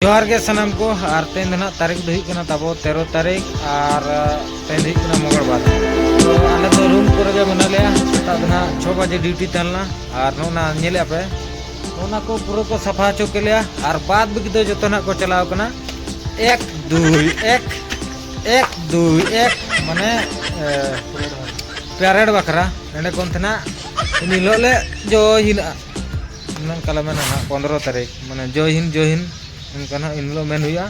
जोहार के सनम को और तेन दिन तारीख दो हुई तब 13 तारीख और तेन हुई मंगलवार तो आले तो रूम को मेना लिया सेता 6 बजे ड्यूटी तहलना और नोना नेले पे ओना को पूरा को सफा चो के लिया और बाद बिक दो जोतना को चलाव कना 1 2 1 1 2 1 माने प्यारेड बकरा एंडे कोन थना इन हिलोले जो हिना नन कला मेना 15 तारीख माने जो हिन इनका इन मेन हुआ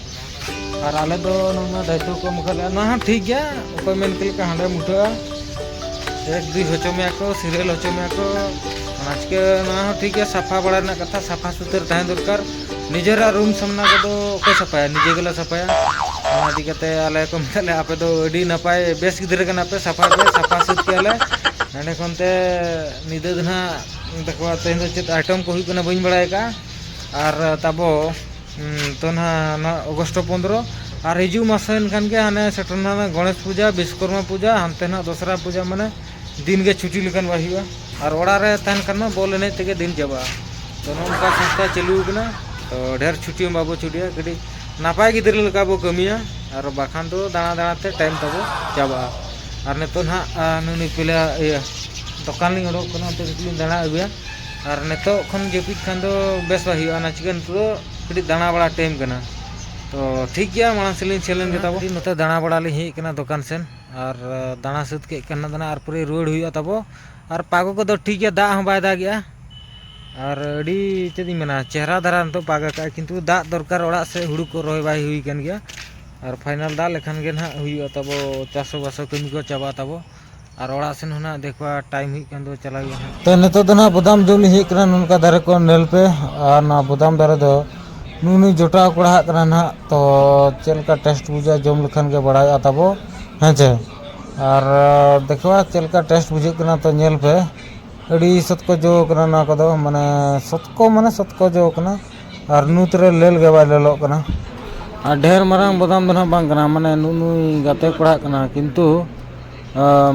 और आले दो नोना दायित्व को मुखले ना ठीक गया उपाय मेन के का हांडे मुठा एक दुई होचो में को सीरियल होचो में को आज के ना ठीक गया सफा बड़ा ना कथा सफा सुथर तहन दरकार निजेरा रूम सामना को दो को सफाया निजे गला सफाया ना दी कते आले को मेले आपे दो एडी नपाय बेस गिदरे कना पे सफा सुत के आले नडे कोनते निदे दना देखवा तेन दो चेत आइटम को हुई कना बइन बड़ाय का और तबो तो ना अगस्ट 15 और हिजू मासन खान के हाने सेटना गणेश पूजा विश्वकर्मा पूजा हानते ना दसरा पूजा माने दिन के छुट्टी लेकिन बाहिवा और ओड़ा रे तहन करना बोल एने तेगे दिन जाबा तो नोनका संस्था चालू कना तो ढेर छुट्टी बाबू छुट्टिया कड़ी नापाय गिद्र लका बो कमिया और बाखान तो दाना दाना ते टाइम तबो जाबा और नेतो ना नुनी पिला दुकान लिंग ओडक कना ते लिंग दाना अबिया और नेतो खन जेपित खान दो बेस बाहिवा ना चिकन तो कड़ी दाना बड़ा टाइम कना तो ठीक गया माना सेलिंग चैलेंज तब नते दाना बड़ा ली ही कना दुकान सेन और दाना सुत के कना दाना और पूरे रोड हुआ तब और पागो को तो ठीक गया दा हम बाय दा गया और अड़ी चेदी मेना चेहरा धारा तो पागा का किंतु दा दरकार ओड़ा से हुड़ू को रोय बाय हुई कन गया और फाइनल दा लेखन के ना हुई तब चासो बासो कमी को चाबा तब और ओड़ा सेन होना देखवा टाइम हुई कन दो चला गया तो नेतो दना बुदाम जोली ही कना उनका दारे को नेल पे और ना बुदाम दारे दो नुनी जोटा कड़ा ना तो चलका टेस्ट बुझा जम लेखान के बड़ा तब हेचे और देखवा चलका टेस्ट बुझे तो नेल पे अड़ी सतको जो ना को माने सतको जो और नूत रे लेल के बाय लेलो कना और ढेर मारांग बदाम दना बांग कना माने नुनुई गाते कड़ा कना किंतु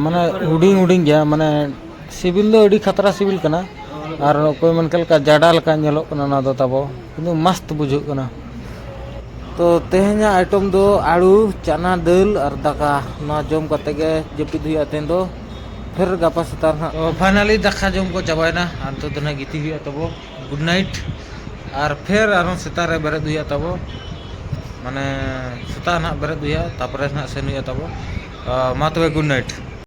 माने हुडिंग हुडिंग गया माने सिविल दो अड़ी खतरा सिविल कना और कोई मनकल का जाडा लका नेलो कना ना दो तबो किंतु मस्त बुझो कना तो तेहना आइटम दो आलू चना दाल और दाका ना जम कते गे जपिद हुआ तेन दो फिर गापा सेतार ना तो फाइनली दाका जम को चाबायना अंत दना गिती हुआ तबो गुड नाइट और फिर आरो सेतार रे बेरद हुआ तबो माने सेता ना बेरद हुआ तापरे ना सेन हुआ तबो मा तबे गुड नाइट।